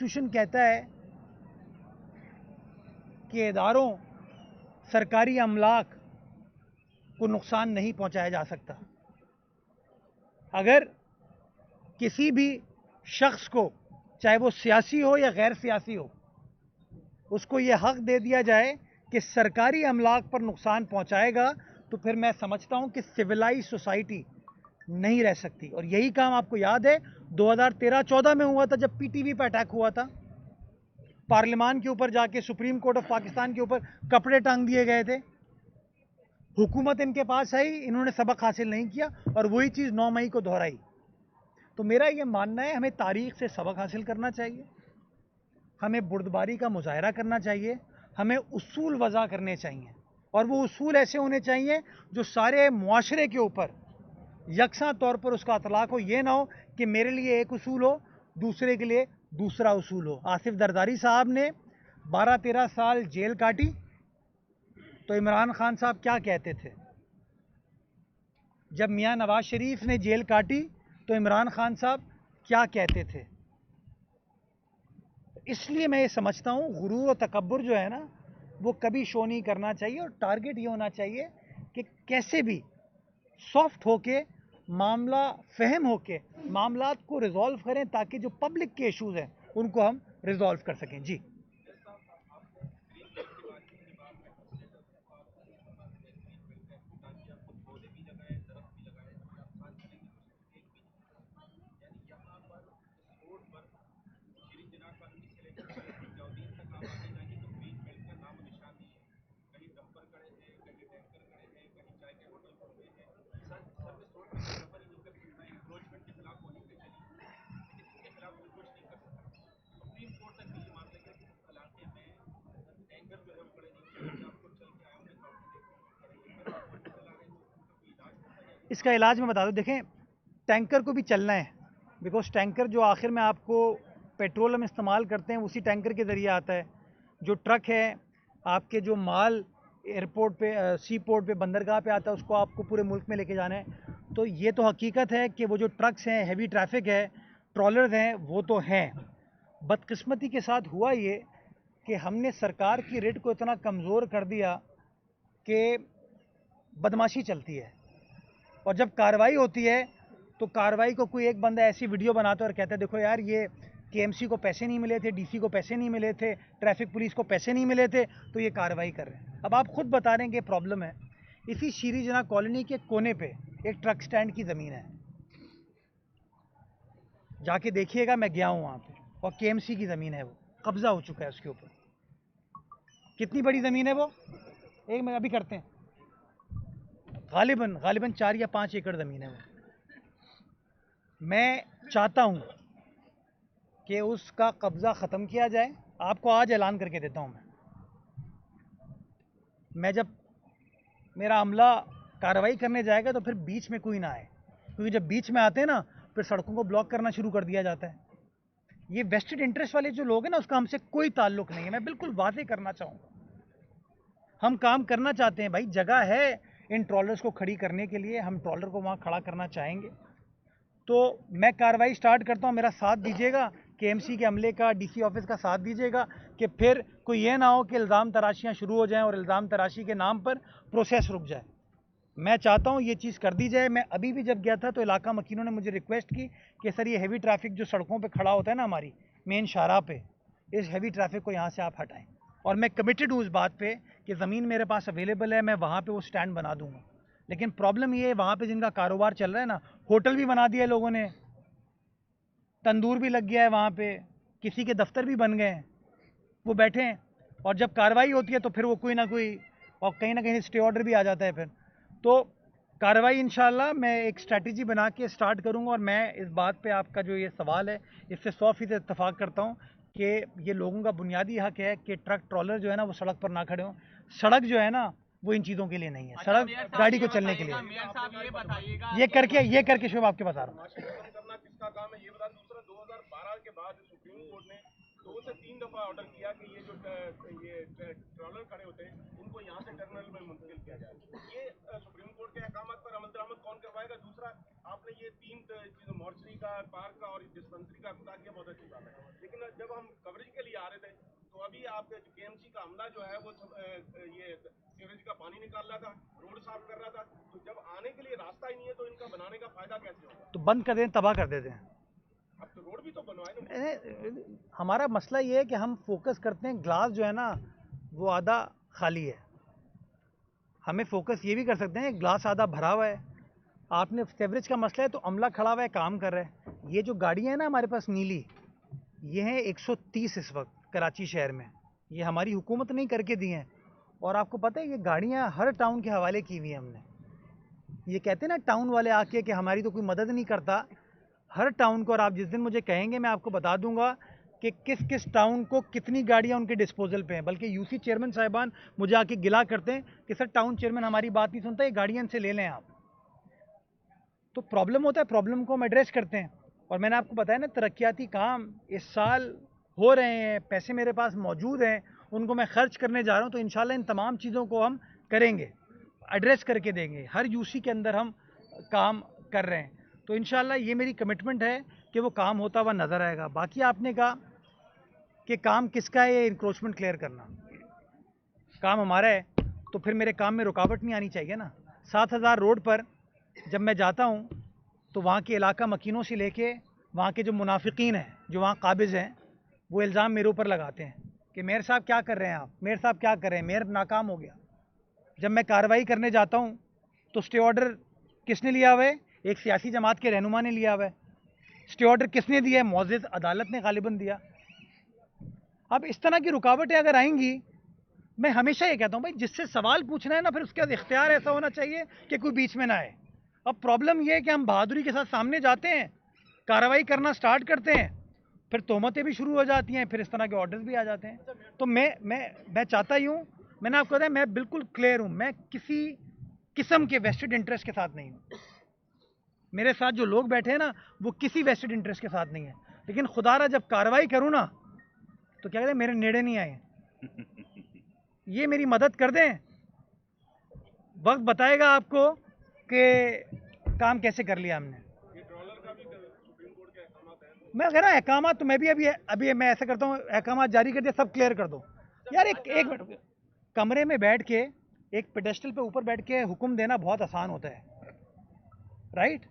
Constitution कहता है कि इदारों, सरकारी अमलाक को नुकसान नहीं पहुंचाया जा सकता। अगर किसी भी शख्स को, चाहे वो सियासी हो या गैर सियासी हो, उसको ये हक दे दिया जाए कि सरकारी अमलाक पर नुकसान पहुंचाएगा, तो फिर मैं समझता हूं कि सिविलाइज सोसाइटी नहीं रह सकती। और यही काम आपको याद है 2013-14 में हुआ था, जब पीटीवी पर अटैक हुआ था। पार्लियामान के ऊपर जाके सुप्रीम कोर्ट ऑफ पाकिस्तान के ऊपर कपड़े टांग दिए गए थे। हुकूमत इनके पास आई, इन्होंने सबक हासिल नहीं किया और वही चीज़ 9 मई को दोहराई। तो मेरा ये मानना है, हमें तारीख से सबक हासिल करना चाहिए, हमें बुर्दबारी का मुजाहरा करना चाहिए, हमें उसूल वज़ा करने चाहिए, और वो उसूल ऐसे होने चाहिए जो सारे मुआशरे के ऊपर यकसा तौर पर उसका अतलाक़ हो। ये ना हो कि मेरे लिए एक उसूल हो, दूसरे के लिए दूसरा उसूल हो। आसिफ जरदारी साहब ने 12-13 साल जेल काटी, तो इमरान खान साहब क्या कहते थे? जब मियाँ नवाज शरीफ ने जेल काटी, तो इमरान खान साहब क्या कहते थे? इसलिए मैं ये समझता हूँ गुरूर और तकब्बुर जो है ना, वो कभी शो नहीं करना चाहिए, और टारगेट ये होना चाहिए कि कैसे भी सॉफ्ट होके, मामला फहम होके मामलात को रिजॉल्व करें, ताकि जो पब्लिक के इश्यूज हैं उनको हम रिजॉल्व कर सकें। जी, इसका इलाज मैं बता दूं। देखें, टैंकर को भी चलना है, बिकॉज टैंकर जो आखिर में आपको पेट्रोल हम इस्तेमाल करते हैं उसी टैंकर के ज़रिए आता है। जो ट्रक है, आपके जो माल एयरपोर्ट पे, सी पोर्ट पे, बंदरगाह पे आता है, उसको आपको पूरे मुल्क में लेके जाना है। तो ये तो हकीकत है कि वो जो ट्रक्स हैं, हैवी ट्रैफिक है, ट्रॉलर्स हैं, वो तो हैं। बदकिस्मती के साथ हुआ ये कि हमने सरकार की रेट को इतना कमज़ोर कर दिया कि बदमाशी चलती है, और जब कार्रवाई होती है तो कार्रवाई को कोई एक बंदा ऐसी वीडियो बनाता है और कहता है देखो यार, ये केएमसी को पैसे नहीं मिले थे, डीसी को पैसे नहीं मिले थे, ट्रैफिक पुलिस को पैसे नहीं मिले थे, तो ये कार्रवाई कर रहे हैं। अब आप खुद बता रहे हैं कि प्रॉब्लम है। इसी शीरी जना कॉलोनी के कोने पे एक ट्रक स्टैंड की ज़मीन है, जाके देखिएगा, मैं गया हूँ वहाँ पे, और केएमसी की ज़मीन है, वो कब्ज़ा हो चुका है उसके ऊपर। कितनी बड़ी ज़मीन है वो, एक में अभी करते हैं, गालिबन 4 या 5 एकड़ ज़मीन है वो। मैं चाहता हूँ कि उसका कब्ज़ा ख़त्म किया जाए। आपको आज ऐलान करके देता हूँ, मैं जब मेरा अमला कार्रवाई करने जाएगा तो फिर बीच में कोई ना आए, क्योंकि जब बीच में आते हैं ना, फिर सड़कों को ब्लॉक करना शुरू कर दिया जाता है। ये वेस्टेड इंटरेस्ट वाले जो लोग हैं ना, उसका हमसे कोई ताल्लुक़ नहीं है। मैं बिल्कुल वादे करना चाहूँगा, हम काम करना चाहते हैं भाई, जगह है इन ट्रॉलर्स को खड़ी करने के लिए, हम ट्रॉलर को वहाँ खड़ा करना चाहेंगे। तो मैं कार्रवाई स्टार्ट करता हूँ, मेरा साथ दीजिएगा, केएमसी के अमले का, डीसी ऑफिस का साथ दीजिएगा, कि फिर कोई ये ना हो कि इल्ज़ाम तराशियाँ शुरू हो जाएं और इल्ज़ाम तराशी के नाम पर प्रोसेस रुक जाए। मैं चाहता हूँ ये चीज़ कर दी जाए। मैं अभी भी जब गया था तो इलाका मकीनों ने मुझे रिक्वेस्ट की कि सर, ये हैवी ट्रैफिक जो सड़कों पर खड़ा होता है ना हमारी मेन शाहराह पे, इस हैवी ट्रैफिक को यहाँ से आप हटाएँ। और मैं कमिटेड हूँ इस बात पे कि ज़मीन मेरे पास अवेलेबल है, मैं वहाँ पे वो स्टैंड बना दूँगा। लेकिन प्रॉब्लम ये है, वहाँ पे जिनका कारोबार चल रहा है ना, होटल भी बना दिया है लोगों ने, तंदूर भी लग गया है वहाँ पे, किसी के दफ्तर भी बन गए हैं, वो बैठे हैं, और जब कार्रवाई होती है तो फिर वो कोई ना कोई, और कहीं ना कहीं स्टे ऑर्डर भी आ जाता है फिर। तो कार्रवाई इंशाल्लाह मैं एक स्ट्रैटेजी बना के स्टार्ट करूँगा। और मैं इस बात पे, आपका जो ये सवाल है, इससे 100% इत्तेफाक करता हूँ कि ये लोगों का बुनियादी हक है कि ट्रक ट्रॉलर जो है ना, वो सड़क पर ना खड़े हों। सड़क जो है ना, वो इन चीज़ों के लिए नहीं है, सड़क गाड़ी को चलने के लिए। ये करके शुभ आपके पास आ रहा हूँ। 2 से 3 दफा ऑर्डर किया कि ये जो ट्रॉलर खड़े होते हैं इनको यहाँ से टर्मिनल में मुंतकिल किया जाए। ये सुप्रीम कोर्ट के अहकाम पर अमल दरामद कौन करवाएगा? दूसरा, आपने ये 3 चीज़ों मॉर्चरी का, पार्क का और डिस्पेंसरी का बता दिया, बहुत अच्छी बात है। लेकिन जब हम कवरेज के लिए आ रहे थे तो अभी आपके केएमसी का अमला जो है वो ये सीवरेज का पानी निकाल रहा था, रोड साफ कर रहा था। तो जब आने के लिए रास्ता ही नहीं है तो इनका बनाने का फायदा कैसे होगा? तो बंद कर दें, तबाह कर देते हैं। अब तो रोड भी तो बनवाए ना। हमारा मसला ये है कि हम फोकस करते हैं, ग्लास जो है ना वो आधा खाली है। हमें फोकस ये भी कर सकते हैं ग्लास आधा भरा हुआ है। आपने सीवरेज का मसला है तो अमला खड़ा हुआ है, काम कर रहा है। ये जो गाड़ियाँ हैं ना हमारे पास नीली, ये हैं 130 इस वक्त कराची शहर में। ये हमारी हुकूमत नहीं करके दी हैं। और आपको पता है ये गाड़ियाँ हर टाउन के हवाले की हुई हैं हमने। ये कहते हैं ना टाउन वाले आके कि हमारी तो कोई मदद नहीं करता। हर टाउन को, और आप जिस दिन मुझे कहेंगे मैं आपको बता दूंगा कि किस किस टाउन को कितनी गाड़ियां उनके डिस्पोजल पे हैं। बल्कि यूसी चेयरमैन साहिबान मुझे आके गिला करते हैं कि सर टाउन चेयरमैन हमारी बात नहीं सुनता, ये गाड़ियां इनसे ले लें आप। तो प्रॉब्लम होता है, प्रॉब्लम को हम एड्रेस करते हैं। और मैंने आपको बताया ना तरक्याती काम इस साल हो रहे हैं, पैसे मेरे पास मौजूद हैं, उनको मैं खर्च करने जा रहा हूँ। तो इंशाल्लाह इन तमाम चीज़ों को हम करेंगे, एड्रेस करके देंगे। हर यूसी के अंदर हम काम कर रहे हैं। तो इंशाल्लाह ये मेरी कमिटमेंट है कि वो काम होता हुआ नज़र आएगा। बाकी आपने कहा कि काम किसका है, ये इंक्रोचमेंट क्लियर करना काम हमारा है, तो फिर मेरे काम में रुकावट नहीं आनी चाहिए ना। 7000 रोड पर जब मैं जाता हूँ तो वहाँ के इलाका मकीनों से लेके वहाँ के जो मुनाफिकीन हैं, जो वहाँ काबिज़ हैं, वो इल्ज़ाम मेरे ऊपर लगाते हैं कि मेयर साहब क्या कर रहे हैं आप, मेयर साहब क्या कर रहे हैं, मेयर नाकाम हो गया। जब मैं कार्रवाई करने जाता हूँ तो स्टे ऑर्डर किसने लिया हुआ है? एक सियासी जमात के रहनुमा ने लिया हुआ है। स्टे ऑर्डर किसने दिया है? मौजूद अदालत ने गालिबन दिया। अब इस तरह की रुकावटें अगर आएंगी, मैं हमेशा ये कहता हूँ भाई जिससे सवाल पूछना है ना, फिर उसके बाद इख्तियार ऐसा होना चाहिए कि कोई बीच में ना आए। अब प्रॉब्लम यह है कि हम बहादुरी के साथ सामने जाते हैं, कार्रवाई करना स्टार्ट करते हैं, फिर तोहमतें भी शुरू हो जाती हैं, फिर इस तरह के ऑर्डर्स भी आ जाते हैं। तो मैं चाहता ही हूँ, मैंने आपको बताया मैं बिल्कुल क्लियर हूँ, मैं किसी किस्म के वेस्टेड इंटरेस्ट के साथ नहीं हूँ। मेरे साथ जो लोग बैठे हैं ना वो किसी वेस्टेड इंटरेस्ट के साथ नहीं है। लेकिन खुदारा जब कार्रवाई करूँ ना तो क्या कहते हैं, मेरे नेड़े नहीं आए। ये मेरी मदद कर दें, वक्त बताएगा आपको कि काम कैसे कर लिया हमने। मैं कह रहा अहकाम तो मैं भी अभी मैं ऐसा करता हूँ, अहकाम जारी कर दिया, सब क्लियर कर दो यार। एक मिनट, कमरे में बैठ के एक पेडेस्टल पे ऊपर बैठ के हुक्म देना बहुत आसान होता है, राइट?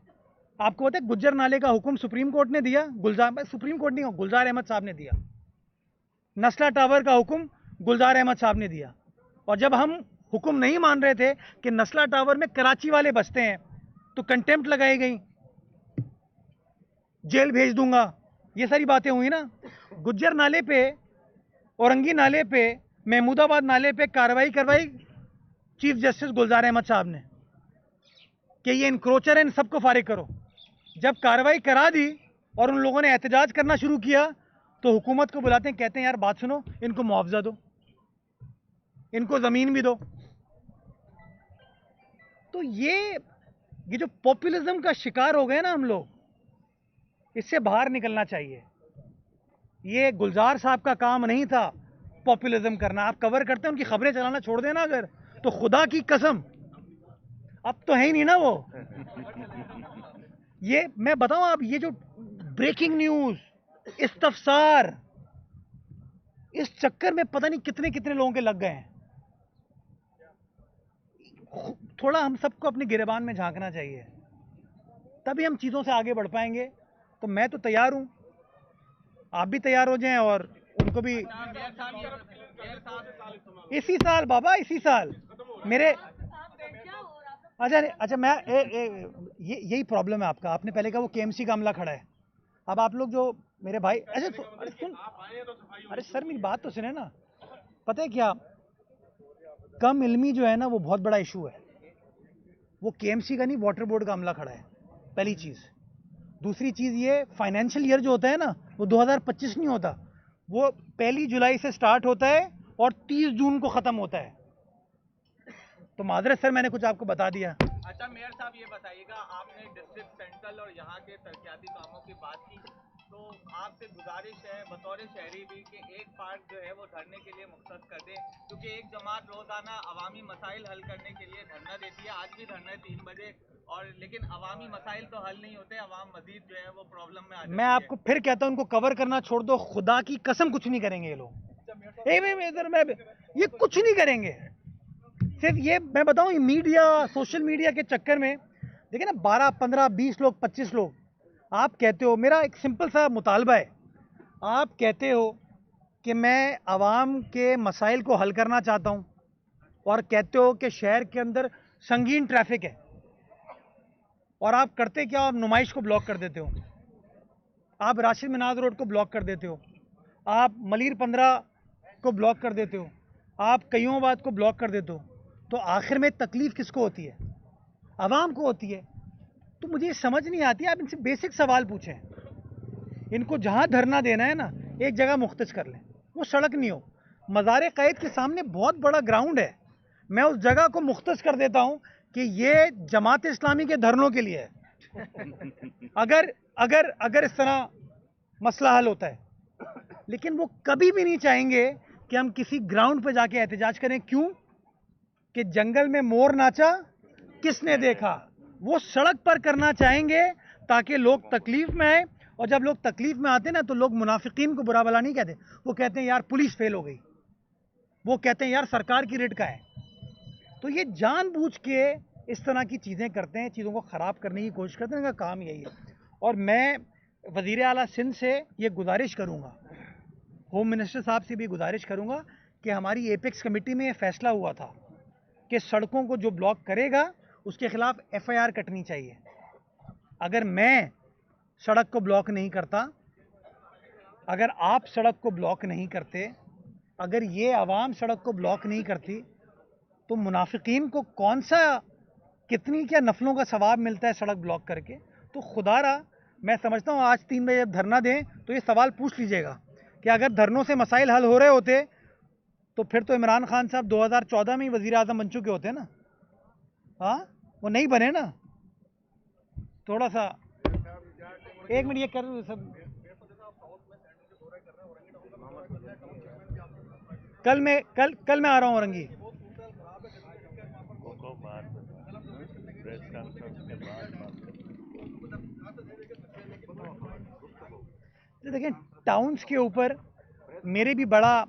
आपको पता है गुज्जर नाले का हुक्म सुप्रीम कोर्ट ने दिया, सुप्रीम कोर्ट नहीं, गुलजार अहमद साहब ने दिया। नस्ला टावर का हुक्म गुलजार अहमद साहब ने दिया। और जब हम हुक्म नहीं मान रहे थे कि नस्ला टावर में कराची वाले बसते हैं तो कंटेम्प्ट लगाई गई, जेल भेज दूंगा, ये सारी बातें हुई ना। गुज्जर नाले पे, औरंगी नाले पे, महमूदाबाद नाले पे कार्रवाई करवाई चीफ जस्टिस गुलजार अहमद साहब ने कि ये इनक्रोचर है, इन सबको फारिग करो। जब कार्रवाई करा दी और उन लोगों ने एहतजाज करना शुरू किया तो हुकूमत को बुलाते हैं, कहते हैं यार बात सुनो, इनको मुआवजा दो, इनको ज़मीन भी दो। तो ये जो पॉपुलिज्म का शिकार हो गए ना हम लोग, इससे बाहर निकलना चाहिए। ये गुलजार साहब का काम नहीं था पॉपुलिज्म करना। आप कवर करते हैं, उनकी खबरें चलाना छोड़ देना अगर, तो खुदा की कसम अब तो है ही नहीं ना वो। ये मैं बताऊं आप, ये जो ब्रेकिंग न्यूज, इस्तफसार, इस चक्कर में पता नहीं कितने कितने लोगों के लग गए हैं। थोड़ा हम सबको अपने गिरेबान में झांकना चाहिए, तभी हम चीज़ों से आगे बढ़ पाएंगे। तो मैं तो तैयार हूं, आप भी तैयार हो जाएं और उनको भी। इसी साल बाबा, इसी साल मेरे। अच्छा मैं यही प्रॉब्लम है आपका। आपने पहले कहा वो केएमसी का अमला खड़ा है। अब आप लोग जो मेरे भाई, अरे सुन, अरे सर मेरी बात तो सुने ना। पता है क्या, कम इल्मी जो है ना वो बहुत बड़ा इशू है। वो केएमसी का नहीं, वाटर बोर्ड का अमला खड़ा है, पहली चीज़। दूसरी चीज़ ये, फाइनेंशियल ईयर जो होता है ना वो 2025 नहीं होता, वो 1 जुलाई से स्टार्ट होता है और 30 जून को ख़त्म होता है। तो माजरत सर मैंने कुछ आपको बता दिया। अच्छा मेयर साहब ये बताइएगा, आपने डिस्ट्रिक्ट सेंट्रल और यहाँ के तरक्याती कामों की बात की, तो आपसे गुजारिश है बतौर शहरी भी कि एक पार्ट जो है वो धरने के लिए मुख्तस कर दें, क्योंकि एक जमात रोजाना अवामी मसाइल हल करने के लिए धरना देती है। आज भी धरना है 3 बजे, और लेकिन अवामी मसाइल तो हल नहीं होते, अवाम मजीद जो है वो प्रॉब्लम में आ जाती है। मैं आपको फिर कहता हूं, उनको कवर करना छोड़ दो, खुदा की कसम कुछ नहीं करेंगे ये लोग। इधर मैं ये कुछ नहीं करेंगे। सिर्फ ये मैं बताऊं, ये मीडिया, सोशल मीडिया के चक्कर में देखिए ना, 12, 15, 20 लोग, 25 लोग, आप कहते हो, मेरा एक सिंपल सा मुतालबा है, आप कहते हो कि मैं आवाम के मसाइल को हल करना चाहता हूं, और कहते हो कि शहर के अंदर संगीन ट्रैफिक है, और आप करते क्या, आप नुमाइश को ब्लॉक कर देते हो, आप राशिद मिनाज रोड को ब्लॉक कर देते हो, आप मलिर 15 को ब्लॉक कर देते हो, आप कईयोंबाद को ब्लॉक कर देते हो, तो आखिर में तकलीफ किसको होती है? आवाम को होती है। तो मुझे समझ नहीं आती, आप इनसे बेसिक सवाल पूछें। इनको जहां धरना देना है ना, एक जगह मुख्तस कर लें, वो सड़क नहीं हो, मज़ार क़ायद के सामने बहुत बड़ा ग्राउंड है, मैं उस जगह को मुख्तस कर देता हूं कि ये जमात इस्लामी के धरनों के लिए है। अगर अगर अगर इस तरह मसला हल होता है, लेकिन वो कभी भी नहीं चाहेंगे कि हम किसी ग्राउंड पर जाके एहतजाज करें। क्यों? कि जंगल में मोर नाचा किसने देखा। वो सड़क पर करना चाहेंगे ताकि लोग तकलीफ में आए, और जब लोग तकलीफ में आते हैं ना, तो लोग मुनाफिकीन को बुरा भला नहीं कहते, वो कहते हैं यार पुलिस फेल हो गई, वो कहते हैं यार सरकार की रेड का है। तो ये जानबूझ के इस तरह की चीज़ें करते हैं, चीज़ों को ख़राब करने की कोशिश करते हैं, इनका काम यही है। और मैं वज़ीर आला सिंध से ये गुजारिश करूँगा, होम मिनिस्टर साहब से भी गुजारिश करूँगा कि हमारी एपेक्स कमेटी में फैसला हुआ था कि सड़कों को जो ब्लॉक करेगा उसके खिलाफ FIR कटनी चाहिए। अगर मैं सड़क को ब्लॉक नहीं करता, अगर आप सड़क को ब्लॉक नहीं करते, अगर ये आवाम सड़क को ब्लॉक नहीं करती, तो मुनाफिकीन को कौन सा, कितनी क्या नफलों का सवाब मिलता है सड़क ब्लॉक करके। तो खुदारा मैं समझता हूँ आज 3 बजे जब धरना दें तो ये सवाल पूछ लीजिएगा कि अगर धरनों से मसाइल हल हो रहे होते तो फिर तो इमरान खान साहब 2014 में ही वज़ीर आज़म बन चुके होते ना। हाँ, वो नहीं बने ना। थोड़ा सा 1 मिनट ये कर सब, कल मैं आ रहा हूँ औरंगी। देखिए, टाउन्स के ऊपर मेरे भी बड़ा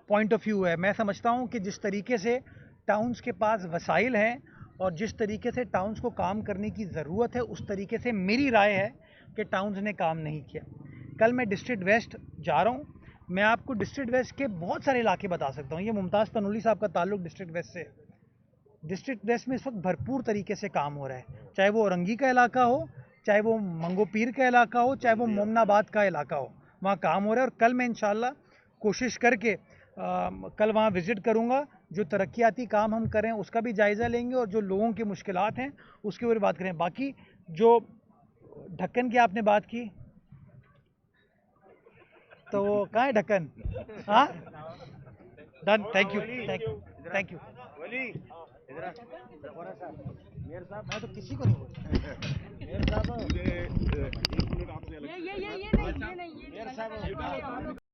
पॉइंट ऑफ व्यू है। मैं समझता हूँ कि जिस तरीके से टाउन्स के पास वसाइल हैं और जिस तरीके से टाउन्स को काम करने की ज़रूरत है, उस तरीके से मेरी राय है कि टाउन्स ने काम नहीं किया। कल मैं डिस्ट्रिक्ट वेस्ट जा रहा हूँ, मैं आपको डिस्ट्रिक्ट वेस्ट के बहुत सारे इलाके बता सकता हूँ। ये मुमताज़ तनूली साहब का ताल्लुक डिस्ट्रिक्ट वेस्ट से। डिस्ट्रिक्ट वेस्ट में इस वक्त भरपूर तरीके से काम हो रहा है, चाहे वो औरंगी का इलाका हो, चाहे वो मंगोपीर का इलाका हो, चाहे वो मोमनाबाद का इलाका हो, वहाँ काम हो रहा है। और कल मैं इंशाल्लाह कोशिश करके कल वहाँ विज़िट करूँगा, जो तरक्याती काम हम करें उसका भी जायज़ा लेंगे, और जो लोगों की मुश्किलात हैं उसके ऊपर बात करें। बाकी जो ढक्कन की आपने बात की, तो वो कहाँ है ढक्कन? हाँ, done, thank you, thank you. मैं तो किसी को नहीं बोलता। ये नहीं, ये नहीं, ये नहीं।